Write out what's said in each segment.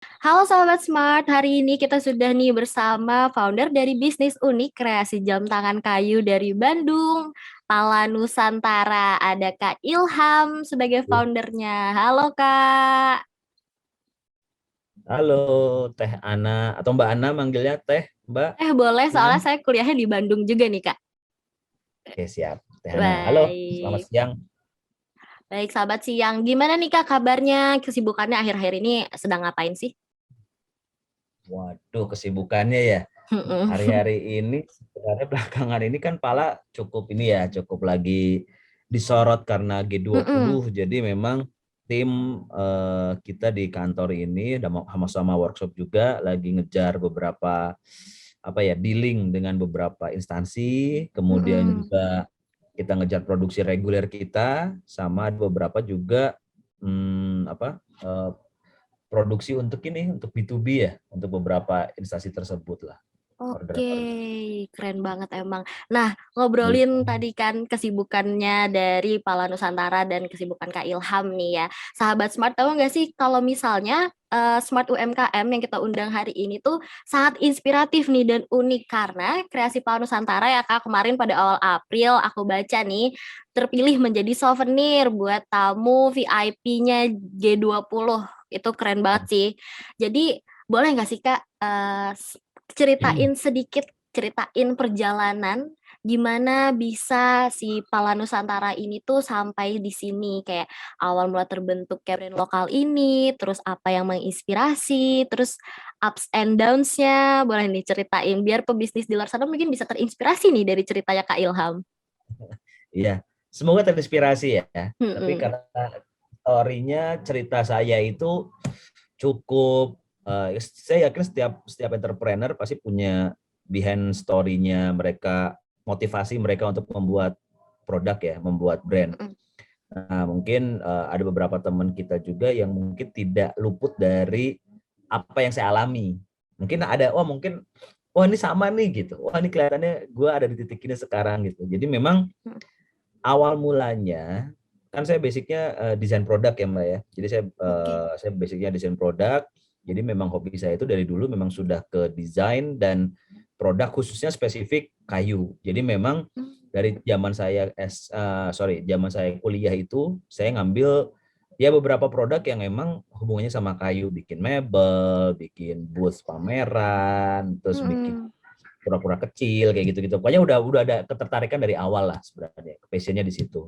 Halo Sobat Smart, hari ini kita sudah nih bersama founder dari bisnis unik kreasi jam tangan kayu dari Bandung, Pala Nusantara. Ada Kak Ilham sebagai foundernya. Halo Kak. Halo Teh Ana atau Mbak Ana manggilnya Teh Mbak Boleh Ilham. soalnya saya kuliahnya di Bandung juga nih Kak. Oke siap Teh Ana. Halo, selamat Baik, siang. baik sahabat siang. Gimana nih Kak kabarnya? Kesibukannya akhir-akhir ini sedang ngapain sih? Waduh kesibukannya ya. Hari-hari ini sebenarnya belakangan ini kan Pala cukup ini ya, cukup lagi disorot karena G20. Mm-mm. Jadi memang tim kita di kantor ini sama-sama workshop juga lagi ngejar beberapa apa ya, dealing dengan beberapa instansi, kemudian Mm-mm. juga kita ngejar produksi reguler kita, sama ada beberapa juga produksi untuk ini, untuk B2B ya, untuk beberapa instansi tersebut lah, Oke, order-order. keren banget emang. Nah, ngobrolin tadi kan kesibukannya dari Pala Nusantara dan kesibukan Kak Ilham nih ya. Sahabat Smart tahu nggak sih kalau misalnya Smart UMKM yang kita undang hari ini tuh sangat inspiratif nih dan unik karena kreasi Pala Nusantara ya Kak kemarin pada awal April aku baca nih terpilih menjadi souvenir buat tamu VIP-nya G20. Itu keren banget sih. Jadi boleh nggak sih Kak ceritain sedikit, ceritain perjalanan gimana bisa si Pala Nusantara ini tuh sampai di sini kayak awal mula terbentuk brand lokal ini, terus apa yang menginspirasi, terus ups and downs-nya, boleh nih ceritain biar pebisnis di luar sana mungkin bisa terinspirasi nih dari ceritanya Kak Ilham. Iya, semoga terinspirasi ya. Tapi Hmm, karena story-nya, cerita saya itu cukup, saya yakin setiap setiap entrepreneur pasti punya behind story-nya mereka, motivasi mereka untuk membuat produk ya, membuat brand. hmm, Nah, mungkin ada beberapa teman kita juga yang mungkin tidak luput dari apa yang saya alami. Mungkin ada, oh mungkin, wah ini sama nih gitu. Wah ini kelihatannya gue ada di titik ini sekarang gitu. Jadi memang hmm. awal mulanya kan saya basicnya desain produk ya Mbak ya. Jadi Oke. saya basicnya desain produk. Jadi memang hobi saya itu dari dulu memang sudah ke desain dan produk khususnya spesifik kayu. Jadi memang Hmm, dari zaman saya zaman saya kuliah itu saya ngambil ya beberapa produk yang memang hubungannya sama kayu, bikin mebel, bikin booth pameran, terus bikin hmm, pura-pura kecil kayak gitu-gitu. Pokoknya udah ada ketertarikan dari awal lah sebenarnya. Passionnya di situ.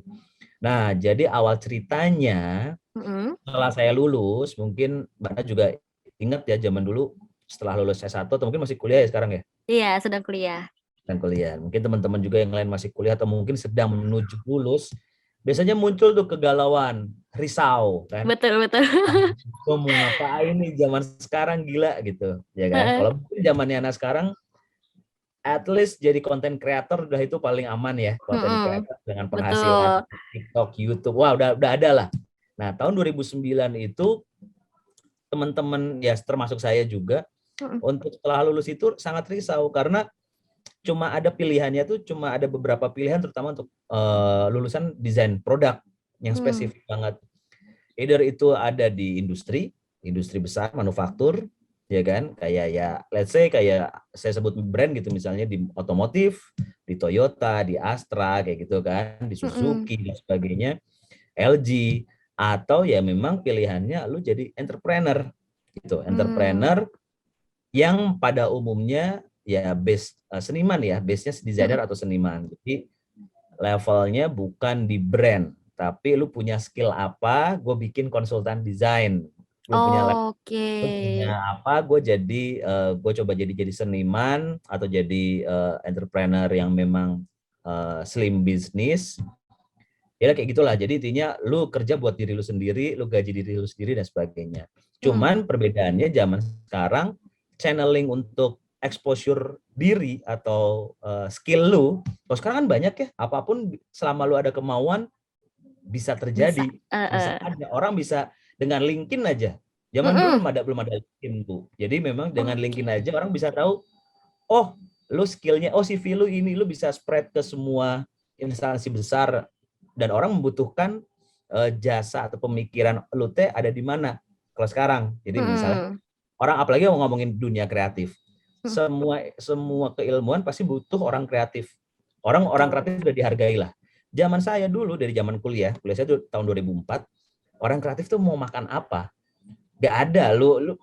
Nah, jadi awal ceritanya hmm. setelah saya lulus, mungkin Mbak juga ingat ya zaman dulu setelah lulus S1 atau mungkin masih kuliah ya sekarang ya, Iya, sedang kuliah. dan kuliah. Mungkin teman-teman juga yang lain masih kuliah atau mungkin sedang menuju lulus, biasanya muncul tuh kegalauan, risau kan. Betul, betul. Ah, gue mau ngapain nih zaman sekarang gila gitu, ya kan? Kalau mungkin zamannya anak sekarang at least jadi konten kreator udah itu paling aman ya, konten Hmm, kreator dengan penghasilan betul. TikTok, YouTube, wah udah ada lah. Nah tahun 2009 itu teman-teman ya termasuk saya juga Hmm, untuk setelah lulus itu sangat risau karena cuma ada pilihannya tuh cuma ada beberapa pilihan terutama untuk lulusan desain produk yang hmm. spesifik banget. Either itu ada di industri besar manufaktur, ya kan, kayak ya let's say kayak saya sebut brand gitu misalnya di otomotif, di Toyota, di Astra kayak gitu kan, di Mm-mm. Suzuki dan sebagainya, LG, atau ya memang pilihannya lu jadi entrepreneur gitu, Hmm. entrepreneur yang pada umumnya ya base seniman ya, base-nya desainer Mm-mm. atau seniman. Jadi levelnya bukan di brand, tapi lu punya skill apa, gue bikin konsultan desain. Lu punya Oke. lu punya apa, gue coba jadi seniman atau jadi entrepreneur yang memang slim business. Ya kayak gitulah. Jadi intinya lu kerja buat diri lu sendiri, lu gaji diri lu sendiri dan sebagainya. Mm-mm. Cuman perbedaannya zaman sekarang channeling untuk exposure diri atau skill lu, kalau sekarang kan banyak ya, apapun selama lu ada kemauan bisa Bisa. terjadi, bisa Eh. ada orang bisa dengan LinkedIn aja. Zaman dulu Mm-mm. belum ada LinkedIn tuh. Jadi memang dengan LinkedIn Oke. aja orang bisa tahu, oh lu skillnya, oh CV lu ini, lu bisa spread ke semua instansi besar dan orang membutuhkan jasa atau pemikiran lu teh ada di mana kalau sekarang. Jadi misalnya Mm-mm. orang apalagi mau ngomongin dunia kreatif. Semua keilmuan pasti butuh orang kreatif. Orang kreatif sudah dihargai lah. Zaman saya dulu dari zaman kuliah saya tuh tahun 2004, orang kreatif tuh mau makan apa? Gak ada. Lu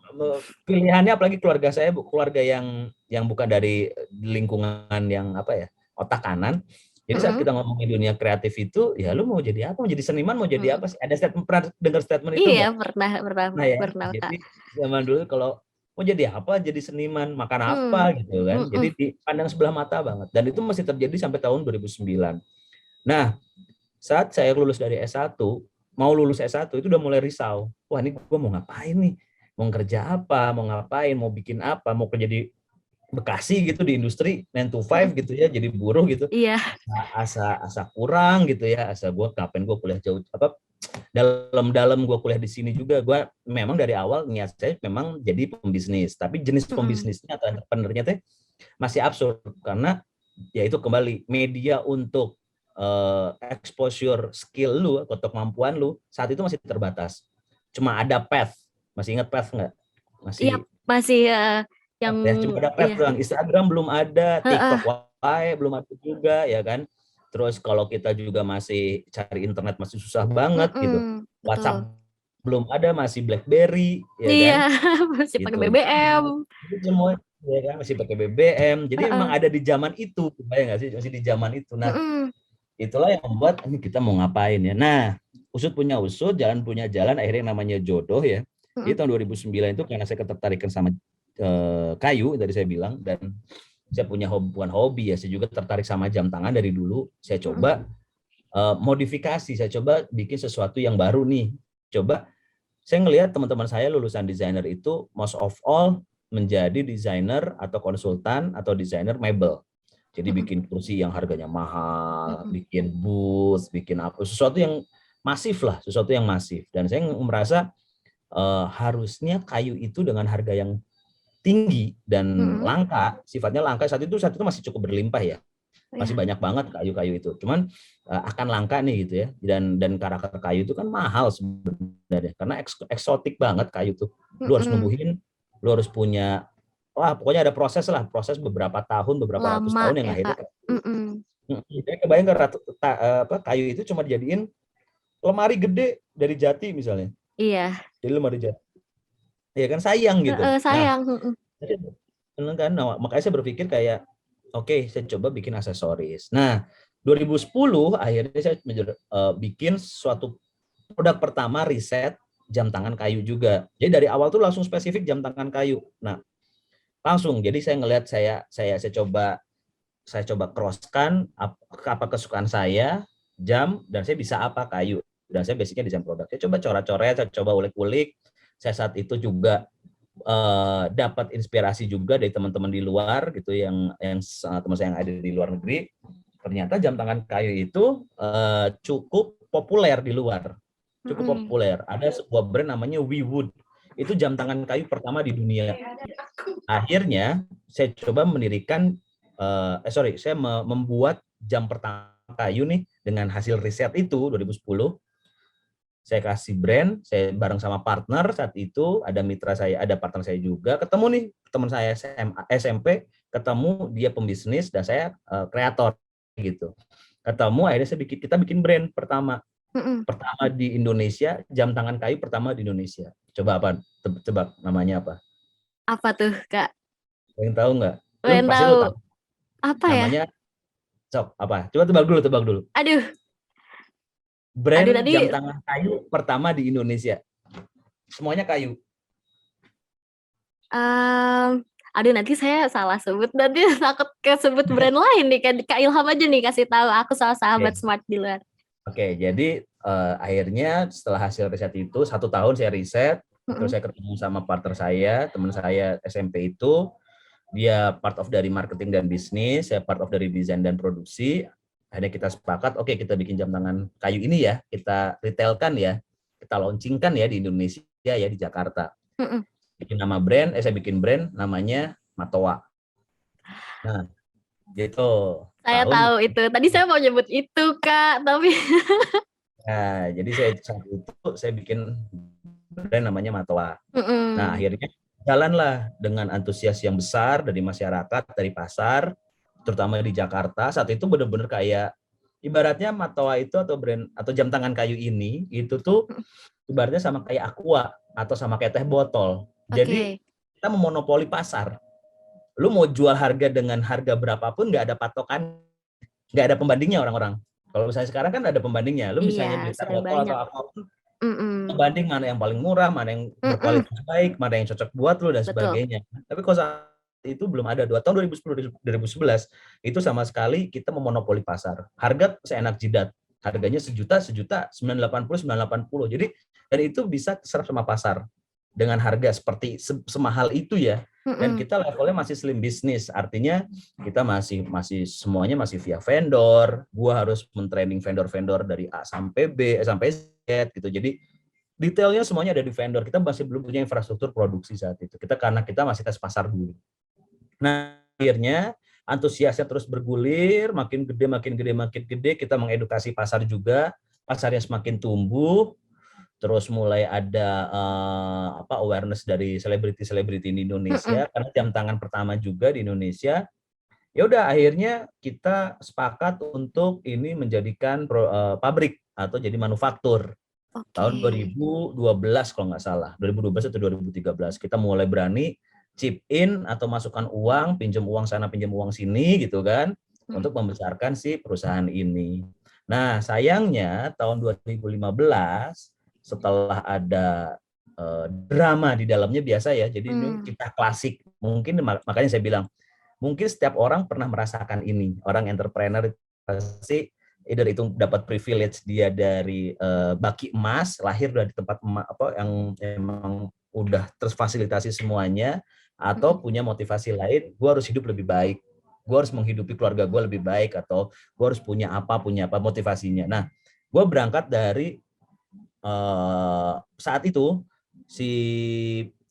pilihannya, apalagi keluarga saya keluarga yang bukan dari lingkungan yang apa ya, otak kanan. Jadi saat kita ngomongin dunia kreatif itu, ya lu mau jadi apa? Mau jadi seniman, mau jadi apa sih? Ada statement, pernah dengar statement itu Iya, enggak? Nah ya, Kak. jadi zaman dulu kalau mau jadi apa, jadi seniman, makan apa gitu kan. Jadi dipandang sebelah mata banget. Dan itu masih terjadi sampai tahun 2009. Nah, saat saya lulus dari S1, mau lulus S1 itu udah mulai risau. Wah, ini gue mau ngapain nih? Mau kerja apa? Mau ngapain? Mau bikin apa? Mau kerja di Bekasi gitu, di industri 9 to 5 gitu ya, jadi buruh gitu. Iya. Asa kurang gitu ya. Asa gue ngapain gue kuliah jauh, apa dalam gue kuliah di sini juga. Gue memang dari awal niat saya memang jadi pembisnis, tapi jenis pembisnisnya atau entrepreneurnya teh masih absurd, karena ya itu kembali media untuk exposure skill lu atau kemampuan lu saat itu masih terbatas. Cuma ada path. Masih ingat path nggak? Iya, masih yang ya, cuma ada path doang. Instagram belum ada, TikTok belum ada juga ya kan. Terus kalau kita juga masih cari internet masih susah banget gitu. WhatsApp belum ada, masih BlackBerry ya iya, kan. masih Gitu. pakai BBM. Itu semua ya kan, masih pakai BBM. Jadi memang ada di zaman itu, bayang nggak sih, masih di zaman itu. Nah, itulah yang membuat ini kita mau ngapain ya. Nah, usut punya usut, jalan punya jalan, akhirnya namanya jodoh ya. Di tahun 2009 itu karena saya ketertarikan sama kayu, tadi saya bilang, dan saya punya bukan hobi ya, saya juga tertarik sama jam tangan dari dulu. Saya coba modifikasi, saya coba bikin sesuatu yang baru nih. Coba, saya ngelihat teman-teman saya lulusan desainer itu most of all menjadi desainer atau konsultan atau desainer mebel. Jadi bikin kursi yang harganya mahal, bikin booth, bikin apa, sesuatu yang masif lah, sesuatu yang masif. Dan saya merasa harusnya kayu itu dengan harga yang tinggi dan langka, sifatnya langka, saat itu masih cukup berlimpah ya. Masih banyak banget kayu-kayu itu. Cuman akan langka nih gitu ya. Dan karakter kayu itu kan mahal sebenarnya, karena eksotik banget kayu tuh. Lu harus numbuhin, lu harus punya, wah pokoknya ada proses lah, proses beberapa tahun, beberapa ratus tahun yang akhirnya saya kebayang kayu itu cuma dijadiin lemari gede dari jati misalnya. Iya. Jadi lemari jati. Ya kan sayang gitu. Sayang. Nah, makanya saya berpikir kayak oke, saya coba bikin aksesoris. Nah, 2010 akhirnya saya bikin suatu produk pertama riset jam tangan kayu juga. Jadi dari awal tuh langsung spesifik jam tangan kayu. Nah, langsung. Jadi saya ngelihat saya coba crosskan apa kesukaan saya jam, dan saya bisa apa kayu, dan saya basicnya desain produk. Saya coba coret-coret, saya coba ulik-ulik. Saya saat itu juga dapat inspirasi juga dari teman-teman di luar gitu, yang teman saya yang ada di luar negeri. Ternyata jam tangan kayu itu cukup populer di luar, cukup populer. Ada sebuah brand namanya WeWood, itu jam tangan kayu pertama di dunia. Akhirnya saya coba mendirikan saya membuat jam pertama kayu nih dengan hasil riset itu 2010. Saya kasih brand, saya bareng sama partner saat itu, ada mitra saya, ada partner saya juga, ketemu nih teman saya SMP, ketemu dia pembisnis dan saya kreator gitu. Ketemu, akhirnya kita bikin brand pertama di Indonesia, jam tangan kayu pertama di Indonesia. Coba apa? Tebak namanya apa? Apa tuh, Kak? Yang tahu nggak? Pengen Pasti tahu. lu tahu. Apa namanya, ya? Apa? Coba tebak dulu. Aduh. Brand jam tangan kayu pertama di Indonesia. Semuanya kayu. Aduh, nanti saya salah sebut, nanti takut kesebut brand lain nih. Kak Ilham aja nih kasih tahu, aku sama sahabat smart di luar. Oke, jadi akhirnya setelah hasil riset itu 1 tahun saya riset, terus saya ketemu sama partner saya, teman saya SMP itu, dia part of dari marketing dan bisnis, saya part of dari desain dan produksi. Akhirnya kita sepakat, oke, kita bikin jam tangan kayu ini ya, kita retailkan ya, kita launchingkan ya di Indonesia ya, di Jakarta. Bikin nama brand, saya bikin brand namanya Matoa. Nah, gitu. Saya tahu itu. Tadi saya mau nyebut itu, Kak, tapi nah, jadi saat itu saya bikin brand namanya Matoa. Nah, akhirnya jalanlah dengan antusias yang besar dari masyarakat, dari pasar, terutama di Jakarta. Saat itu benar-benar kayak ibaratnya Matoa itu atau brand atau jam tangan kayu ini itu tuh ibaratnya sama kayak Aqua atau sama kayak teh botol. Jadi Oke. kita memonopoli pasar. Lu mau jual harga dengan harga berapapun nggak ada patokan, nggak ada pembandingnya orang-orang. Kalau misalnya sekarang kan ada pembandingnya. Lu Iya, misalnya beli teh sudah botol banyak. atau apapun, Mm-mm. banding mana yang paling murah, mana yang Mm-mm. berkualitas baik, mana yang cocok buat lu dan Betul. sebagainya. Tapi kalau saat itu belum ada, tahun 2010 2011 itu sama sekali kita memonopoli pasar. Harga seenak jidat. Harganya sejuta, sejuta, 980, 980. Jadi dan itu bisa terserap sama pasar dengan harga seperti semahal itu ya. Dan Mm-mm. kita levelnya masih slim business, artinya kita masih semuanya masih via vendor. Gua harus mentraining vendor-vendor dari A sampai B, sampai Z gitu. Jadi detailnya semuanya ada di vendor. Kita masih belum punya infrastruktur produksi saat itu. Karena kita masih tes pasar dulu. Nah, akhirnya antusiasnya terus bergulir, makin gede, makin gede, makin gede. Kita mengedukasi pasar juga, pasarnya semakin tumbuh. Terus mulai ada awareness dari selebriti-selebriti di Mm-mm. Indonesia, karena jam tangan pertama juga di Indonesia. Ya udah, akhirnya kita sepakat untuk ini menjadikan pabrik atau jadi manufaktur Oke. tahun 2012 kalau nggak salah, 2012 atau 2013 kita mulai berani chip in atau masukkan uang, pinjam uang sana, pinjam uang sini gitu kan, Mm. untuk membesarkan si perusahaan ini. Nah, sayangnya tahun 2015 setelah ada drama di dalamnya biasa ya, jadi ini Mm. kita klasik. Mungkin makanya saya bilang, mungkin setiap orang pernah merasakan ini. Orang entrepreneur pasti either itu dapat privilege dia dari baki emas, lahir dari tempat emas, apa yang emang udah terfasilitasi semuanya, atau Mm-mm. punya motivasi lain, gue harus hidup lebih baik, gue harus menghidupi keluarga gue lebih baik, atau gue harus punya apa motivasinya. Nah, gue berangkat dari saat itu si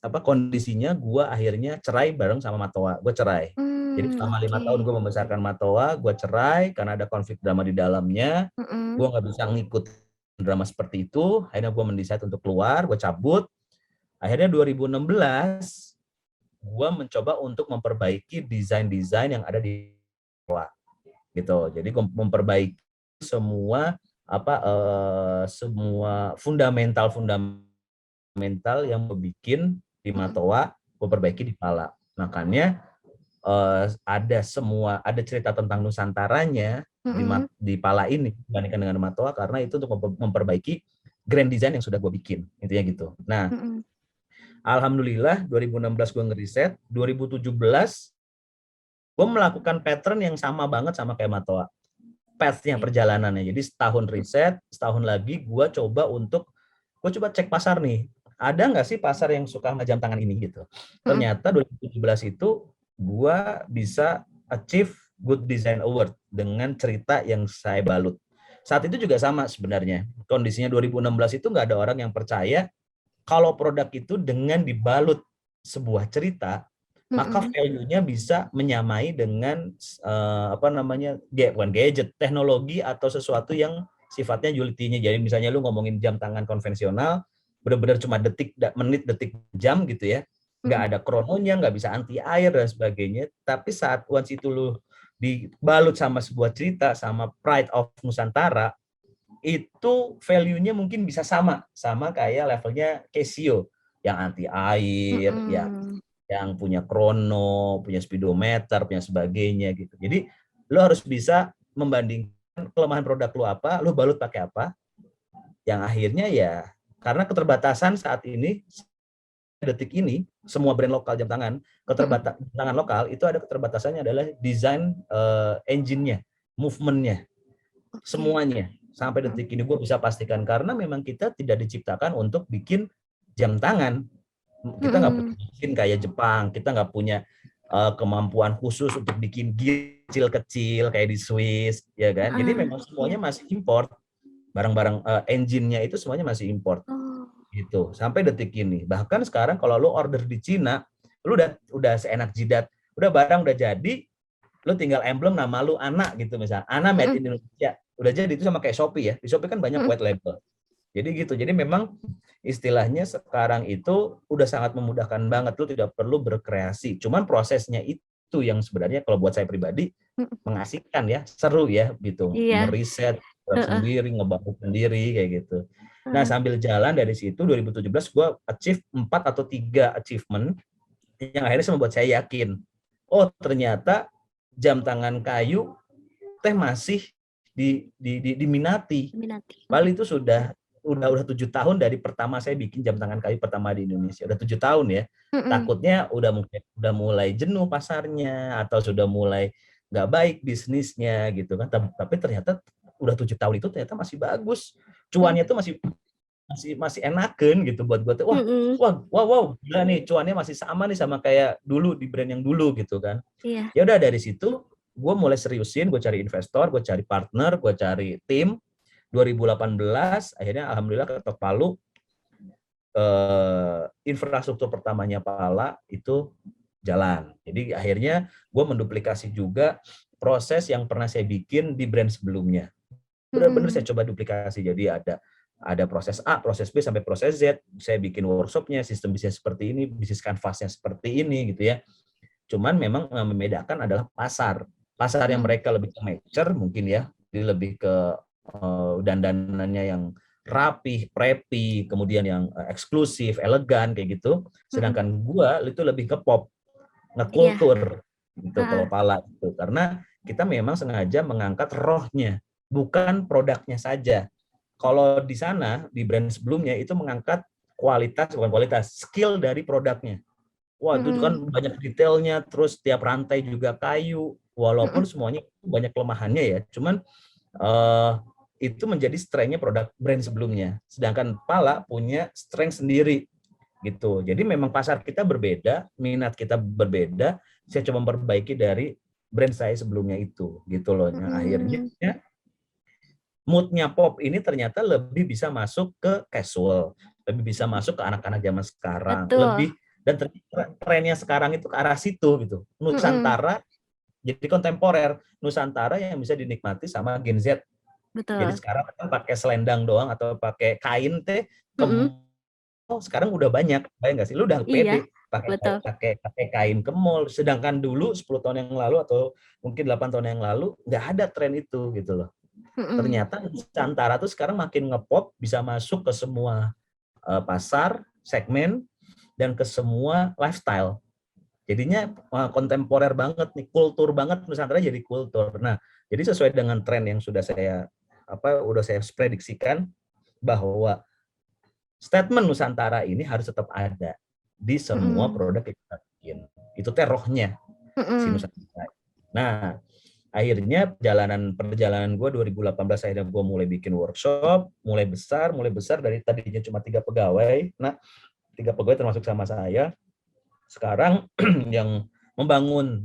kondisinya gue akhirnya cerai bareng sama Matoa. Gue cerai. Jadi selama 5 tahun Oke. gue membesarkan Matoa, gue cerai karena ada konflik drama di dalamnya. Mm-mm. Gue nggak bisa ngikut drama seperti itu. Akhirnya gue mendesain untuk keluar, gue cabut. Akhirnya 2016 gue mencoba untuk memperbaiki desain-desain yang ada di Matoa gitu. Jadi gue memperbaiki semua semua fundamental yang gue bikin di Mm-mm. Matoa, gue perbaiki di Pala. Makanya ada cerita tentang Nusantaranya Mm-mm. di Pala ini dibandingkan dengan Matoa, karena itu untuk memperbaiki grand design yang sudah gue bikin, intinya gitu. Nah, Mm-mm. alhamdulillah 2016 gue ngeriset, 2017 gue melakukan pattern yang sama banget sama kayak Matoa. Path-nya, Oke. perjalanannya. Jadi setahun riset, setahun lagi gue coba cek pasar nih. Ada nggak sih pasar yang suka sama jam tangan ini gitu. Mm-mm. Ternyata 2017 itu gue bisa achieve Good Design Award dengan cerita yang saya balut. Saat itu juga sama sebenarnya. Kondisinya 2016 itu nggak ada orang yang percaya kalau produk itu dengan dibalut sebuah cerita, maka Mm-mm. value-nya bisa menyamai dengan bukan gadget, teknologi atau sesuatu yang sifatnya utility-nya. Jadi misalnya lu ngomongin jam tangan konvensional, benar-benar cuma detik, menit, detik, jam gitu ya, nggak Mm-mm. ada krononya, nggak bisa anti air dan sebagainya. Tapi saat once itu lu dibalut sama sebuah cerita, sama Pride of Nusantara, itu value-nya mungkin bisa sama kayak levelnya Casio yang anti air, Mm-mm. yang punya krono, punya speedometer, punya sebagainya gitu. Jadi lo harus bisa membandingkan kelemahan produk lo apa, lo balut pakai apa, yang akhirnya ya karena keterbatasan saat ini detik ini semua brand lokal jam tangan Mm-mm. tangan lokal itu ada keterbatasannya adalah desain engine-nya, movement-nya, Oke. semuanya sampai Mm-mm. detik ini gue bisa pastikan karena memang kita tidak diciptakan untuk bikin jam tangan. Kita nggak punya Mm-mm. mesin kayak Jepang, kita nggak punya kemampuan khusus untuk bikin gear kecil-kecil kayak di Swiss, ya kan? Jadi Ah, memang iya. semuanya masih import, barang-barang engine-nya itu semuanya masih import, Oh. gitu. Sampai detik ini. Bahkan sekarang kalau lu order di Cina, lu udah seenak jidat, udah barang udah jadi, lu tinggal emblem nama lu anak gitu misalnya, anak made Mm-mm. in Indonesia, udah jadi itu sama kayak Shopee ya. Di Shopee kan banyak Mm-mm. white label. Jadi gitu. Jadi memang istilahnya sekarang itu udah sangat memudahkan banget, lu tidak perlu berkreasi. Cuman prosesnya itu yang sebenarnya kalau buat saya pribadi Mm-mm. mengasihkan ya, seru ya gitu. Iya. Ngeriset Heeh. sendiri, ngebangun sendiri kayak gitu. Nah, Heeh. sambil jalan dari situ 2017 gue achieve 4 atau 3 achievement yang akhirnya membuat saya yakin, oh ternyata jam tangan kayu teh masih diminati. Minati. Padahal itu udah 7 tahun dari pertama saya bikin jam tangan kayu pertama di Indonesia. Udah 7 tahun ya. Mm-mm. Takutnya udah mulai jenuh pasarnya atau sudah mulai nggak baik bisnisnya gitu kan. Tapi ternyata udah 7 tahun itu ternyata masih bagus. Cuannya tuh masih enakan gitu buat gue. Wah, Mm-mm. wah, wow, wow, gila nih cuannya masih sama nih sama kayak dulu di brand yang dulu gitu kan. Iya. Ya udah dari situ gue mulai seriusin, gue cari investor, gue cari partner, gue cari tim. 2018 akhirnya alhamdulillah ketok palu, infrastruktur pertamanya Pala itu jalan. Jadi akhirnya gue menduplikasi juga proses yang pernah saya bikin di brand sebelumnya. Benar-benar saya Mm-mm. coba duplikasi. Jadi ada proses A, proses B sampai proses Z. Saya bikin workshopnya, sistem bisnis seperti ini, bisnis kanvasnya seperti ini gitu ya. Cuman memang membedakan adalah pasar. Pasar yang Mm. mereka lebih ke mature mungkin ya, jadi lebih ke dandanannya yang rapih, preppy, kemudian yang eksklusif, elegan kayak gitu. Mm-mm. Sedangkan gua itu lebih ke pop, Iya. ngekultur gitu kalau Heeh. Pala itu. Karena kita memang sengaja mengangkat rohnya, bukan produknya saja. Kalau di sana di brand sebelumnya itu mengangkat kualitas, bukan kualitas, skill dari produknya. Wah, itu kan Mm-mm. banyak detailnya, terus tiap rantai juga kayu, walaupun Mm-mm. semuanya banyak kelemahannya ya. Cuman eh, itu menjadi strength-nya produk brand sebelumnya. Sedangkan Pala punya strength sendiri gitu. Jadi memang pasar kita berbeda, minat kita berbeda. Saya coba memperbaiki dari brand saya sebelumnya itu, gitu loh. Nah, akhirnya Mm-mm. moodnya pop ini ternyata lebih bisa masuk ke casual, lebih bisa masuk ke anak-anak zaman sekarang, Betul. lebih dan trennya sekarang itu ke arah situ gitu. Mm-mm. Nusantara jadi kontemporer, Nusantara yang bisa dinikmati sama Gen Z. Jadi Betul. sekarang kan pakai selendang doang atau pakai kain teh ke Mm-mm. mall sekarang udah banyak, bayang nggak sih? Lu udah Iya. pede pakai Betul. pakai pakai kain ke mall, sedangkan dulu 10 tahun yang lalu atau mungkin 8 tahun yang lalu nggak ada tren itu gitu loh. Mm-mm. Ternyata Nusantara tuh sekarang makin ngepop, bisa masuk ke semua pasar, segmen, dan ke semua lifestyle. Jadinya kontemporer banget nih, kultur banget, Nusantara jadi kultur. Nah, jadi sesuai dengan tren yang udah saya prediksikan bahwa statement Nusantara ini harus tetap ada di semua Mm-mm. produk yang kita bikin. Itu teh rohnya si Mm-mm. Nusantara. Nah, akhirnya perjalanan gue 2018 akhirnya gue mulai bikin workshop, mulai besar dari tadinya cuma 3 pegawai. Nah, 3 pegawai termasuk sama saya. Sekarang yang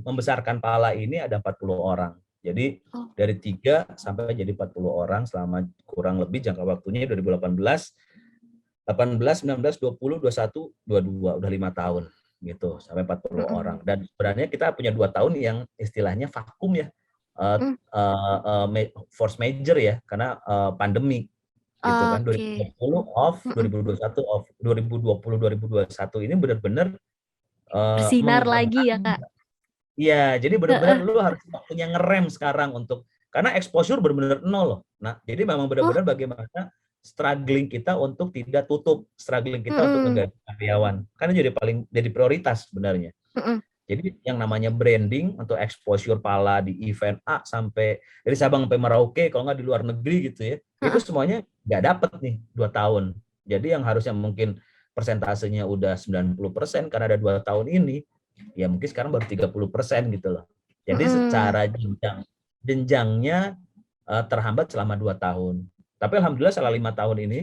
membesarkan Pala ini ada 40 orang. Jadi Oh. dari 3 sampai jadi 40 orang selama kurang lebih jangka waktunya 2018, 18, 19, 20, 21, 22, udah 5 tahun gitu sampai 40 Mm-mm. orang. Dan sebenarnya kita punya 2 tahun yang istilahnya vakum ya, Mm. force major ya, karena pandemi gitu kan. Oke. 2020 off, Mm-mm. 2021 off, 2020 2021 ini benar-benar Bersinar lagi ya, menekan. Kak. Iya, jadi benar-benar Heeh. lu harus waktunya ngerem sekarang untuk karena exposure benar-benar nol loh. Nah, jadi memang Oh. benar-benar bagaimana struggling kita untuk tidak tutup, struggling kita untuk Mm-mm. menggaji karyawan. Karena jadi prioritas sebenarnya. Mm-mm. Jadi yang namanya branding untuk exposure Pala di event A sampai dari Sabang sampai Merauke, kalau nggak di luar negeri gitu ya, itu Heeh. semuanya nggak dapet nih 2 tahun. Jadi yang harusnya mungkin persentasenya udah 90% karena ada 2 tahun ini, ya mungkin sekarang baru 30% gitu loh. Jadi Mm-mm. secara jenjangnya terhambat selama 2 tahun. Tapi alhamdulillah selama 5 tahun ini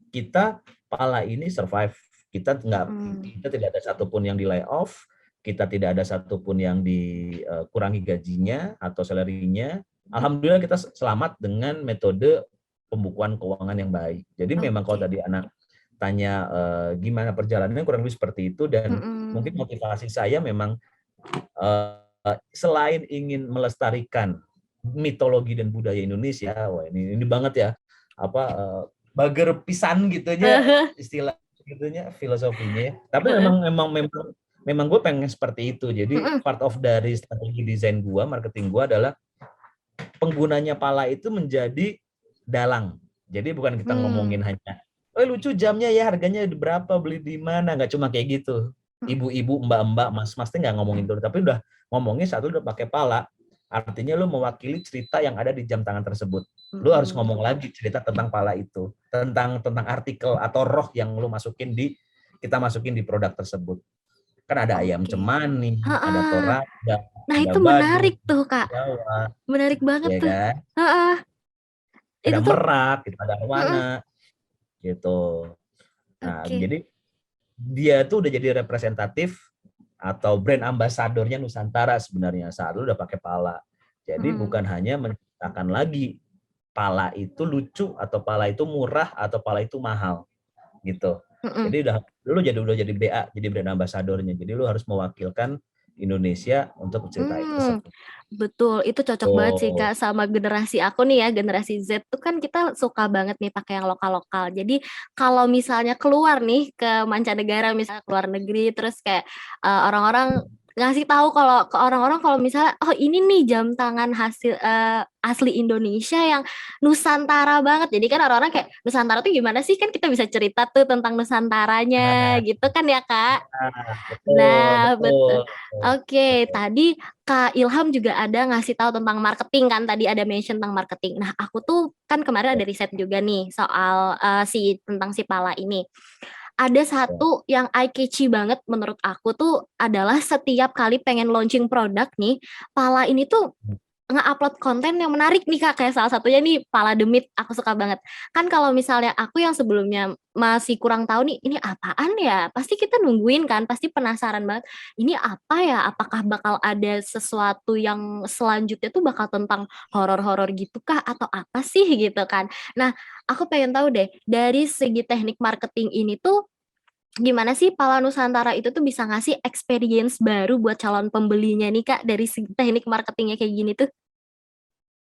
kita Pala ini survive. Mm. Kita tidak ada satupun yang di layoff, kita tidak ada satupun yang dikurangi gajinya atau salary-nya. Alhamdulillah kita selamat dengan metode pembukuan keuangan yang baik. Jadi memang kalau Oke. tadi anak tanya gimana perjalanannya kurang lebih seperti itu, dan mungkin Mm-mm. motivasi saya memang selain ingin melestarikan mitologi dan budaya Indonesia, wah ini banget ya, apa bager pisan gitu aja istilah gitunya filosofinya ya. Tapi memang gue pengen seperti itu. Jadi part of dari strategi desain gue, marketing gue adalah penggunanya pala itu menjadi dalang. Jadi bukan kita ngomongin hanya, oh lucu jamnya ya, harganya berapa, beli di mana, nggak cuma kayak gitu. Ibu-ibu, mbak-mbak, mas-mas tuh nggak ngomongin itu, tapi udah ngomongin satu udah pakai pala. Artinya lu mewakili cerita yang ada di jam tangan tersebut. Lu harus ngomong lagi cerita tentang pala itu, tentang artikel atau roh yang lu kita masukin di produk tersebut. Kan ada ayam cemani, ada toraja, Nah ada itu badut, menarik tuh Kak, Jawa, menarik banget ya tuh. kan? Ada Itu tuh, merak, gitu, ada arwana, gitu. Nah, oke. jadi dia tuh udah jadi representatif atau brand ambasadornya Nusantara sebenarnya saat lu udah pakai pala. Jadi bukan hanya menciptakan lagi pala itu lucu atau pala itu murah atau pala itu mahal gitu. Jadi udah jadi BA, jadi brand ambasadornya. Jadi lu harus mewakilkan Indonesia untuk cerita tersebut. Betul, itu cocok banget sih Kak sama generasi aku nih ya, generasi Z tuh kan kita suka banget nih pakai yang lokal-lokal. Jadi kalau misalnya keluar nih ke mancanegara, misalnya keluar negeri, terus kayak orang-orang ngasih tahu kalau ke orang-orang kalau misalnya oh ini nih jam tangan hasil asli Indonesia yang Nusantara banget. Jadi kan orang-orang kayak Nusantara tuh gimana sih, kan kita bisa cerita tuh tentang Nusantaranya Nah, gitu kan ya Kak. betul, Nah, betul. betul. Oke, tadi Kak Ilham juga ada ngasih tahu tentang marketing kan, tadi ada mention tentang marketing. Nah, aku tuh kan kemarin ada riset juga nih soal tentang si Pala ini. Ada satu yang eye catchy banget menurut aku tuh adalah setiap kali pengen launching produk nih, Pala ini tuh nge-upload konten yang menarik nih Kak, kayak salah satunya nih Pala Demit, aku suka banget. Kan kalau misalnya aku yang sebelumnya masih kurang tahu nih, ini apaan ya? Pasti kita nungguin kan, pasti penasaran banget. Ini apa ya? Apakah bakal ada sesuatu yang selanjutnya tuh bakal tentang horor-horor gitu kah? Atau apa sih gitu kan? Nah, aku pengen tahu deh, dari segi teknik marketing ini tuh gimana sih Pala Nusantara itu tuh bisa ngasih experience baru buat calon pembelinya nih Kak, dari segi teknik marketingnya kayak gini tuh?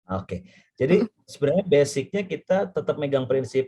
Oke. Jadi sebenarnya basicnya kita tetap megang prinsip